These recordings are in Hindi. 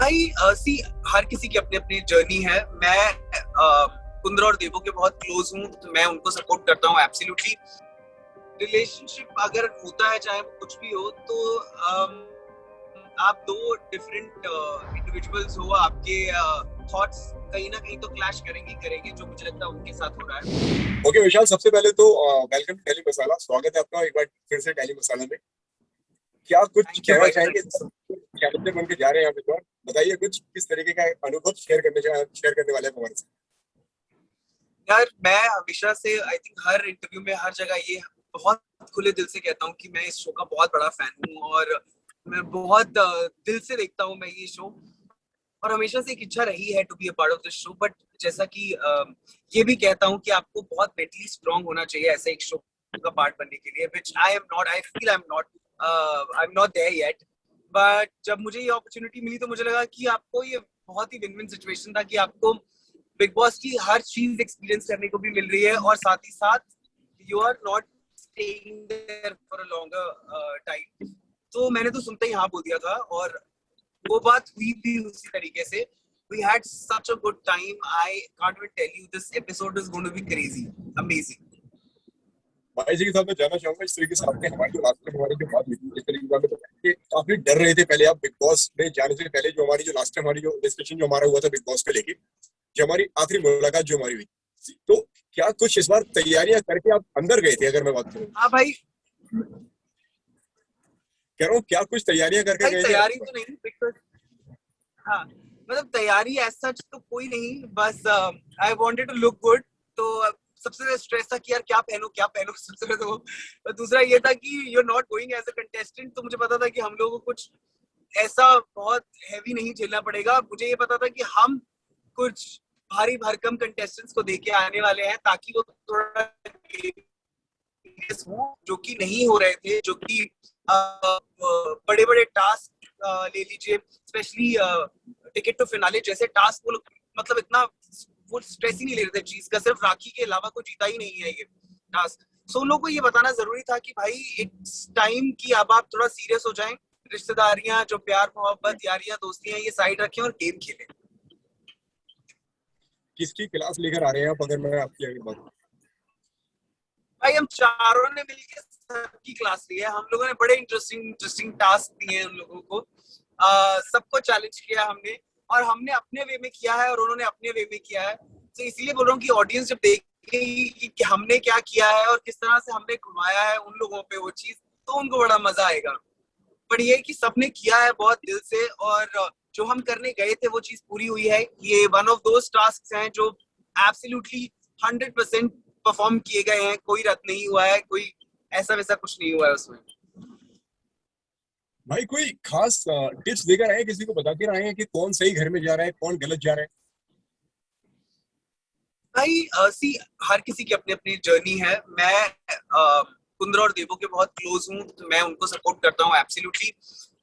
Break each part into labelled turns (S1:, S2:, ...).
S1: भाई सी हर किसी की अपनी अपनी जर्नी है। मैं कुंद्रा और देवो के बहुत क्लोज हूँ, तो मैं उनको सपोर्ट करता हूँ एब्सोल्युटली। रिलेशनशिप अगर होता है, चाहे वो कुछ भी हो, तो आप दो डिफरेंट इंडिविजुअल्स हो, आपके थॉट्स कहीं ना कहीं तो क्लैश करेंगे, जो मुझे लगता है उनके साथ हो रहा है।
S2: ओके विशाल, सबसे पहले तो वेलकम डेली मसाला। स्वागत है आपका एक बार फिर से डेली मसाला में। क्या कुछ
S1: थैंक यू
S2: कहना
S1: भाई,
S2: चाहेंगे?
S1: Thank you.
S2: चैलेंजर बन के जा रहे हैं आप इस बार, बताइए कुछ किस तरीके का अनुभव शेयर करने वाले हैं हमारे साथ।
S1: यार मैं हमेशा से आई थिंक हर इंटरव्यू में हर जगह ये बहुत खुले दिल से कहता हूँ कि मैं इस शो का बहुत बड़ा फैन हूँ और मैं बहुत दिल से देखता हूँ मैं ये शो। और हमेशा से एक इच्छा रही है to be a part of this show, but जैसा कि ये भी कहता हूँ कि आपको बहुत मेंटली स्ट्रांग होना चाहिए ऐसे एक शो का पार्ट बनने के लिए, which I am not. I feel I am not there yet. But जब मुझे ये अपॉर्चुनिटी मिली तो मुझे लगा कि आपको ये बहुत ही विन विन सिचुएशन था कि आपको बिग बॉस की हर चीज एक्सपीरियंस करने को भी मिल रही है और साथ ही साथ you are not staying there for a longer time. तो मैंने तो सुनते ही हाँ बोल दिया था और वो बात हुई भी उसी तरीके से। We had such a good time. I can't even tell you, this episode is going to be crazy, amazing.
S2: भाई जी के साथ मैं जानना चाहूंगा, इस तरीके से आपने हमारी जो लास्ट टाइम हमारी जो बात हुई थी, इस तरीके से आपने बताया कि काफी डर रहे थे पहले आप बिग बॉस में जाने से पहले। जो हमारी जो लास्ट टाइम हमारी जो डिस्कशन जो हमारा हुआ था बिग बॉस को लेके, जो हमारी आखिरी मुलाकात जो हमारी हुई, तो क्या कुछ इस बार तैयारियां करके आप अंदर गए थे? अगर मैं बात करूँ,
S1: हाँ भाई।
S2: कह रहा हूँ क्या कुछ तैयारियां करके
S1: भाई
S2: गए थे
S1: तैयारी
S2: आप?
S1: तो नहीं, बिकॉज हाँ मतलब तैयारी एज सच तो कोई नहीं, बस I wanted to look good. तो सबसे ज्यादा स्ट्रेस था कि यार क्या पहनूं सबसे पहले तो और दूसरा ये था कि you are not going as a contestant, तो मुझे पता था कि हम लोगों को कुछ ऐसा बहुत हैवी नहीं झेलना पड़ेगा। मुझे ये पता था कि हम कुछ भारी भरकम कंटेस्टेंट्स को देके आने वाले हैं ताकि वो थोड़ा जो कि नहीं हो रहे थे, जो कि बड़े बड़े टास्क ले लीजिए, स्पेशली टिकट टू फिनाले जैसे टास्क, वो मतलब इतना वो स्ट्रेस ही नहीं ले रहे थे चीज का, सिर्फ राखी के अलावा कोई जीता ही नहीं है ये टास्क। सो उन लोगों को ये बताना जरूरी था कि भाई इट्स टाइम कि अब आप थोड़ा सीरियस हो जाएं, रिश्तेदारियां, जो प्यार मोहब्बत यारियां दोस्तियां, ये साइड रखें और गेम खेलें।
S2: किसकी क्लास लेकर आ रहे हैं आप, अगर मैं आपकी अगर बात?
S1: भाई हम चारों ने मिलकर सबकी क्लास ली है। हम लोगों ने बड़े इंटरेस्टिंग इंटरेस्टिंग टास्क दिए हैं उन लोगों को। सबको चैलेंज किया हमने, और हमने अपने वे में किया है और उन्होंने अपने वे में किया है। तो इसीलिए बोल रहा हूँ कि ऑडियंस जब देखेगी कि हमने क्या किया है और किस तरह से हमने घुमाया है उन लोगों पे वो चीज, तो उनको बड़ा मजा आएगा। पर ये कि सबने किया है बहुत दिल से, और जो हम करने गए थे वो चीज पूरी हुई है। ये वन ऑफ दोस टास्क हैं जो एब्सोल्युटली 100% परफॉर्म किए गए हैं, कोई रद्द नहीं हुआ है, कोई ऐसा वैसा कुछ नहीं हुआ है उसमें।
S2: भाई कोई खास टिप्स देकर आए हैं, किसी को बता के आए हैं कि कौन सही घर में जा रहा है, कौन गलत जा रहा है?
S1: भाई सी हर किसी की अपनी अपनी जर्नी है। मैं कुंद्रा और देवो के बहुत क्लोज हूँ, तो मैं उनको सपोर्ट करता हूँ absolutely.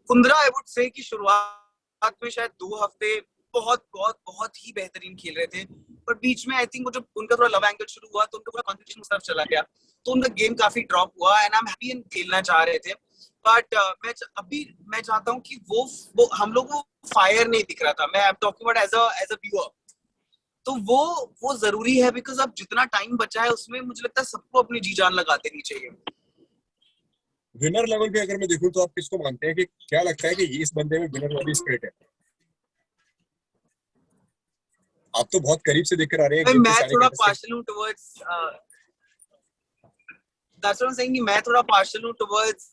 S1: Kundra I would say कि शुरुआत में शायद 2 हफ्ते बहुत बहुत बहुत ही बेहतरीन खेल रहे थे, पर बीच में आई थिंक वो जब उनका थोड़ा लव एंगल शुरू हुआ तो उनका पूरा कॉन्फिडेंस उस तरफ चला गया, तो उनका गेम काफी ड्रॉप हुआ। And I am happy and खेलना चाह रहे थे, बट मैं चाहता हूँ कि वो हम लोग को फायर नहीं दिख रहा था। मैं I am talking about as a viewer. तो वो जरूरी है, बिकॉज अब जितना टाइम बचा है उसमें मुझे लगता है सबको अपनी जी जान लगा देनी चाहिए।
S2: विनर लेवल पे अगर मैं देखूं तो आप किसको मानते हैं, कि क्या लगता है कि ये इस बंदे में विनर वाली स्पिरिट है? आप तो बहुत करीब से देखकर आ रहे हैं गेम के
S1: मैं
S2: सारे
S1: थोड़ा
S2: कंटेस्टेंट।
S1: पार्शल हूँ towards that's what I am saying, मैं थोड़ा पार्शल हूँ टुवर्ड्स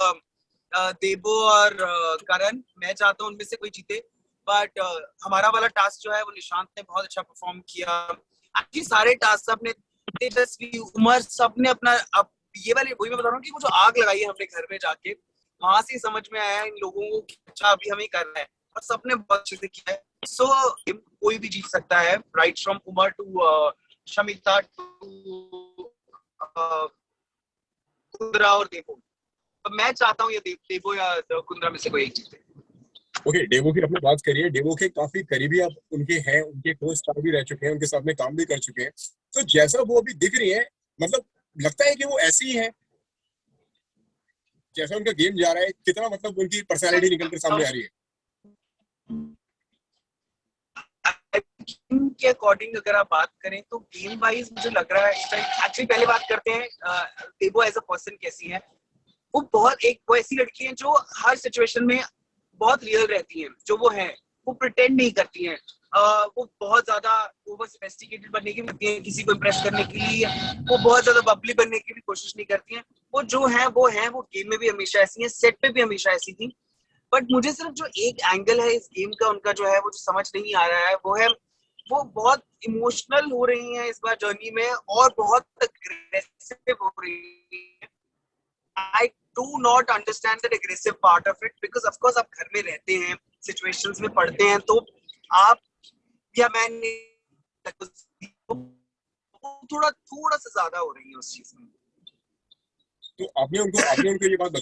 S1: देबो और करण। मैं चाहता हूँ उनमें से कोई जीते, बट हमारा वाला टास्क जो है वो निशांत ने बहुत अच्छा परफॉर्म किया। एक्चुअली सारे टास्क सबने, तेजस्वी, उमर, सबने अपना अब ये वाले वही मैं बता रहा हूँ कि वो जो आग लगाई है हमने घर में जाके, वहां से समझ में आया इन लोगों को कि अच्छा अभी हमें करना है, और सबने बहुत अच्छे से किया है। सो कोई भी जीत सकता है, right from Umar to Shamita to Kundra और देवो। तो मैं चाहता हूँ ये देवो या कुंद्रा में से कोई एक जीते।
S2: ओके, डेवो की आपने बात करी है, डेवो के काफी करीबी आप उनके हैं, उनके को स्टार भी रह चुके हैं, उनके साथ में काम भी कर चुके हैं। तो जैसा वो अभी दिख रही है, मतलब लगता है कि वो ऐसी ही है जैसा उनका गेम जा रहा है? कितना मतलब उनकी पर्सनालिटी निकल कर सामने आ रही है?
S1: के अकॉर्डिंग अगर आप बात करें तो गेम वाइज मुझे लग रहा है एक्चुअली पहले बात करते हैं देवो एज अ पर्सन कैसी है। वो ऐसी लड़की है जो हर सिचुएशन में बहुत रियल रहती है, जो वो है, वो प्रिटेंड नहीं करती है। वो बहुत ज्यादा ओवर सोफिस्टिकेटेड बनने की करती है किसी को इम्प्रेस करने के लिए, वो बहुत ज्यादा बबली बनने की भी कोशिश नहीं करती है। वो जो है वो गेम में भी हमेशा ऐसी है, सेट पे भी हमेशा ऐसी थी। बट मुझे सिर्फ जो एक एंगल है इस गेम का उनका जो है वो जो समझ नहीं आ रहा है वो बहुत इमोशनल हो रही है इस बार जर्नी में और बहुत अग्रेसिव हो रही है। I do not understand that aggressive part of it because of course आप घर में रहते हैं, situations में पढ़ते हैं, तो आप या मैंने थोड़ा सा ज्यादा हो रही है उस चीज में।
S2: तो आपने उनको ये बात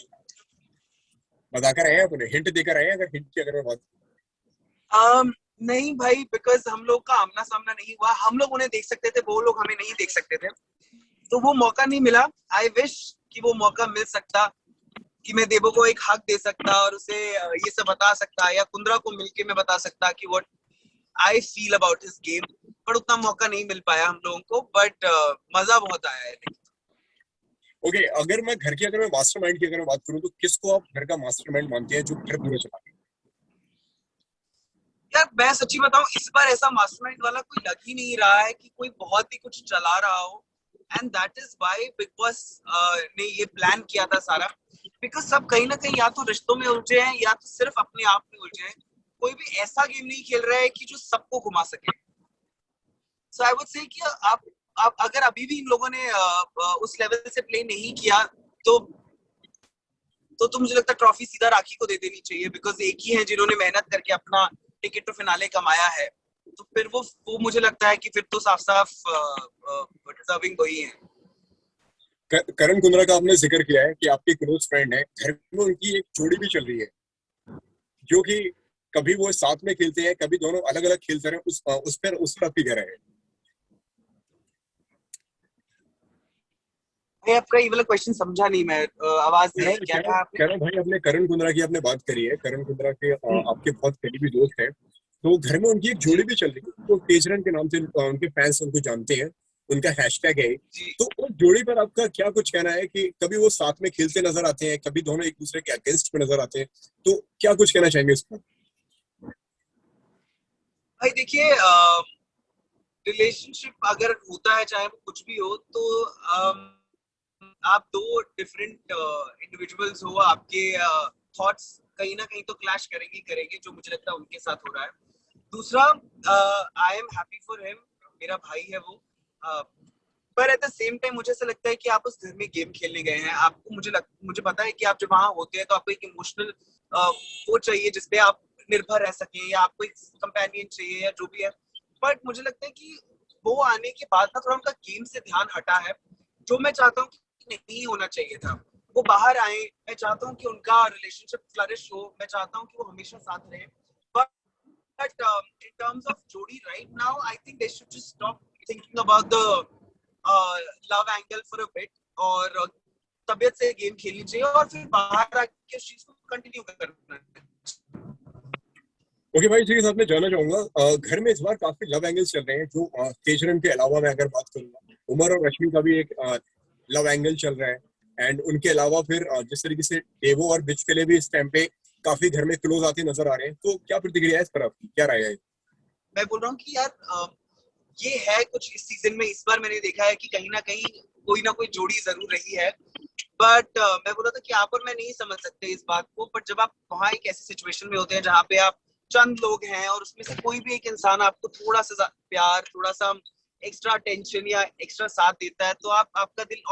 S2: बताकर आए हैं, अपने हिंट देकर आए हैं? अगर हिंट की अगर मैं बात
S1: नहीं भाई, बिकॉज हम लोग का आमना सामना नहीं हुआ। हम लोग उन्हें देख सकते थे, वो लोग हमें नहीं देख सकते थे, तो वो मौका नहीं मिला। आई विश कि वो मौका मिल सकता कि मैं देवो को एक हक दे सकता और उसे ये सब बता सकता, या कुंद्रा को मिलके मैं बता सकता कि what I feel about this game. पर उतना मौका नहीं मिल पाया हम लोगों को, बट मजा बहुत आया है।
S2: ओके, अगर मैं मास्टरमाइंड की अगर मैं बात करूं तो किसको आप घर का मास्टरमाइंड मानते हैं जो घर पूरा चलाते हैं?
S1: यार मैं सच्ची बताऊं, इस बार ऐसा मास्टरमाइंड वाला कोई लग ही नहीं रहा है कि कोई बहुत ही कुछ चला रहा हो। And that is why big boss ने ये प्लान किया था सारा, बिकॉज सब कहीं ना कहीं या तो रिश्तों में उलझे हैं या तो सिर्फ अपने आप में उलझे हैं। कोई भी ऐसा गेम नहीं खेल रहा है कि जो सबको घुमा सके। सो आई वुड से कि आप अगर अभी भी इन लोगों ने उस लेवल से प्ले नहीं किया तो मुझे लगता है ट्रॉफी सीधा राखी को दे देनी चाहिए, बिकॉज एक ही है जिन्होंने मेहनत करके अपना टिकट टू फिनाले कमाया है। तो फिर वो मुझे लगता है कि फिर तो साफ साफ डिजर्विंग वही है।
S2: करण कुंद्रा का आपने जिक्र किया है कि आपके क्लोज फ्रेंड है, घर में उनकी एक जोड़ी भी चल रही है जो कि कभी वो साथ में खेलते हैं, कभी दोनों अलग अलग खेलते हैं। उस पर आपकी क्या राय है?
S1: मैं आपका ये वाला क्वेश्चन समझा नहीं, मैं आवाज नहीं, क्या कहा आपने?
S2: करण भाई, आपने करण कुंद्रा की आपने बात करी है, करण कुंद्रा के आपके बहुत करीबी दोस्त हैं, तो घर में उनकी एक जोड़ी भी चल रही है, तो केजरन के नाम से उनके फैंस उनको जानते हैं, उनका हैशटैग है। तो उस जोड़ी पर आपका क्या कुछ कहना है कि कभी वो साथ में खेलते नजर आते हैं, कभी दोनों एक दूसरे के अगेंस्ट में नजर आते हैं, तो क्या कुछ कहना चाहेंगे इस पर?
S1: भाई देखिए, रिलेशनशिप अगर होता है, चाहे वो कुछ भी हो, तो आप दो डिफरेंट इंडिविजुअल्स हो, आपके थॉट्स कहीं ना कहीं तो क्लैश करेंगे, जो मुझे लगता है उनके साथ हो रहा है। दूसरा, I am happy for him, मेरा भाई है वो। पर एट द सेम टाइम मुझे ऐसा लगता है कि आप उस घर में गेम खेलने गए हैं, आपको मुझे पता है कि आप जब वहां होते हैं तो आपको एक इमोशनल वो चाहिए जिसपे आप निर्भर रह सके, या आपको एक कंपेनियन चाहिए, या जो भी है। बट मुझे लगता है कि वो आने के बाद ना थोड़ा उनका गेम से ध्यान हटा है, जो मैं चाहता हूँ कि नहीं होना चाहिए था। वो बाहर आए, मैं चाहता हूँ कि उनका रिलेशनशिप फ्लरिश हो, मैं चाहता हूँ कि वो हमेशा साथ रहे। But in terms of Jodi right now, I think they should just stop thinking about the love angle for a bit, और तबियत से गेम खेलनी चाहिए और फिर बाहर आके उस चीज को कंटिन्यू करना है।
S2: ओके भाई, जी साहब, मैं जानना चाहूंगा, घर में इस बार काफी लव एंगल्स चल रहे हैं, जो केजरन के अलावा मैं अगर बात करूंगा, उमर और रश्मि का भी एक लव एंगल चल रहा है। एंड उनके अलावा फिर जिस तरीके से देवो और बिच के लिए भी इस टाइम पे काफी घर में क्लोज आते नजर आ रहे हैं, तो क्या प्रतिक्रिया है इस पर आपकी, क्या राय है?
S1: मैं बोल रहा हूँ कि यार ये है कुछ इस सीजन में, इस बार मैंने देखा है कि कहीं ना कोई जोड़ी जरूर रही है। बट मैं बोला था कि आप और मैं नहीं समझ सकते इस बात को, बट जब आप वहाँ एक ऐसी सिचुएशन में होते हैं जहाँ पे आप चंद लोग हैं और उसमें से कोई भी एक इंसान आपको थोड़ा सा प्यार, थोड़ा सा एक्स्ट्रा अटेंशन या एक्स्ट्रा साथ देता है, तो आपका दिल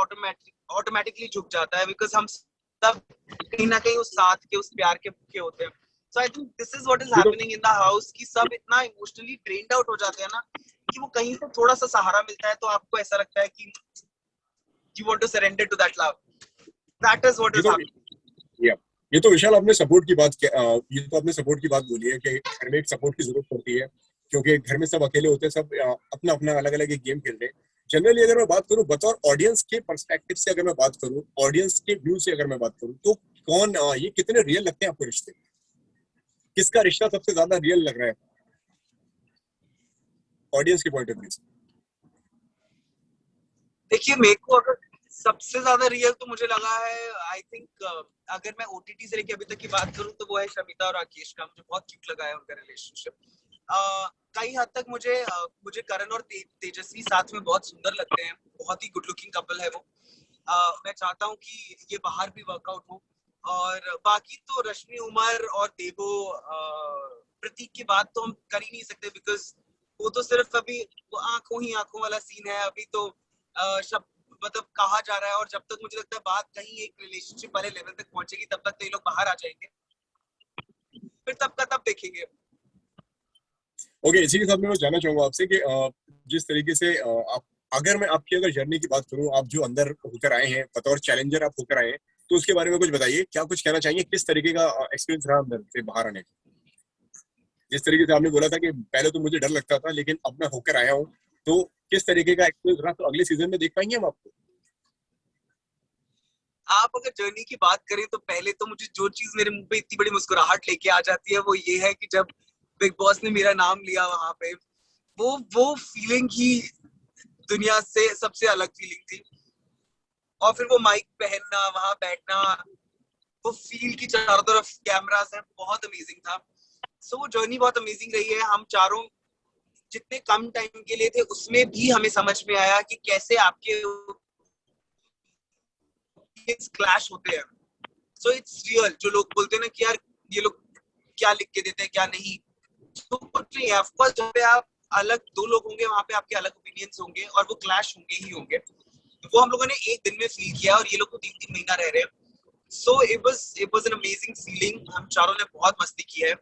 S1: ऑटोमेटिकली झुक जाता है, बिकॉज हम सब कहीं ना कहीं उस साथ के, उस प्यार के भूखे होते हैं। So I think this is what is happening in the house, कि सब इतना इमोशनली ड्रेन्ड आउट हो जाते हैं ना कि वो कहीं से थोड़ा सा सहारा मिलता है तो आपको ऐसा लगता है कि you want to surrender to that love. That is what is happening.
S2: ये तो विशाल आपने सपोर्ट की बात ये तो आपने सपोर्ट की बात बोली है कि घर में एक सपोर्ट की जरूरत पड़ती है, क्योंकि घर में सब अकेले होते हैं, सब अपना अपना अलग अलग एक गेम खेल रहे हैं। जनरली अगर मैं बात करूं बतौर ऑडियंस के पर्सपेक्टिव से, अगर मैं बात करूं ऑडियंस के व्यू से अगर मैं बात करूं, तो कौन ये कितने रियल लगते हैं आपको रिश्ते? किसका रिश्ता सबसे ज्यादा रियल लग रहा है? ऑडियंस के पॉइंट ऑफ व्यू से?
S1: देखिए, मेरे को अगर सबसे ज्यादा रियल तो मुझे लगा है, आई थिंक अगर मैं ओटीटी से लेके अभी तक की बात करूं तो वो है शमिता और राकेश का। मुझे बहुत क्यूट लगा है उनका रिलेशनशिप। कई हद तक मुझे करण और तेजस्वी साथ में बहुत सुंदर लगते हैं। बहुत ही गुड लुकिंग कपल है वो। मैं चाहता हूँ कि ये बाहर भी वर्कआउट हो। और बाकी तो रश्मि उमर और देवो प्रतीक की बात तो हम कर ही नहीं सकते, बिकॉज वो तो सिर्फ अभी वो आंखों ही आंखों वाला सीन है। अभी तो सब मतलब कहा जा रहा है, और जब तक मुझे लगता है बात कहीं एक रिलेशनशिप वाले लेवल तक पहुंचेगी तब तक तो ये लोग बाहर आ जाएंगे, फिर तब का तब देखेंगे।
S2: ओके, इसी के साथ मैं जानना चाहूंगा आपसे कि जिस तरीके से आप, अगर मैं आपकी अगर जर्नी की बात करूं, आप जो अंदर होकर आए हैं, बतौर चैलेंजर आप होकर आए हैं, तो उसके बारे में कुछ बताइए। क्या कुछ कहना चाहिए, किस तरीके का एक्सपीरियंस रहा अंदर से बाहर आने का? जिस तरीके से आपने बोला था कि पहले तो मुझे डर लगता था लेकिन अब मैं होकर आया हूँ, तो किस तरीके का एक्सपीरियंस रहा? तो अगले सीजन में देख पाएंगे हम आपको?
S1: आप अगर जर्नी की बात करें तो पहले तो मुझे जो चीज मेरे मुंह पे इतनी बड़ी मुस्कुराहट लेके आ जाती है वो ये है कि जब बिग बॉस ने मेरा नाम लिया वहां पे, वो फीलिंग ही दुनिया से सबसे अलग फीलिंग थी। और फिर वो माइक पहनना, वहां बैठना, वो फील की चारों तरफ कैमरास है, बहुत अमेजिंग था। सो वो जर्नी बहुत अमेजिंग रही है। हम चारों जितने कम टाइम के लिए थे उसमें भी हमें समझ में आया कि कैसे आपके क्लैश होते हैं। So it's real. जो लोग बोलते हैं ना कि यार ये लोग क्या लिख के देते हैं क्या नहीं, तो कुछ नहीं है। ऑफ कोर्स जब पे आप अलग दो लोग होंगे वहां पे आपके अलग ओपिनियंस होंगे और वो क्लैश होंगे ही होंगे। वो हम लोगों ने एक दिन में फील किया और ये लोग तो 3-3 महीना रह रहे हैं। So it was an amazing feeling. हम चारों ने बहुत मस्ती की है।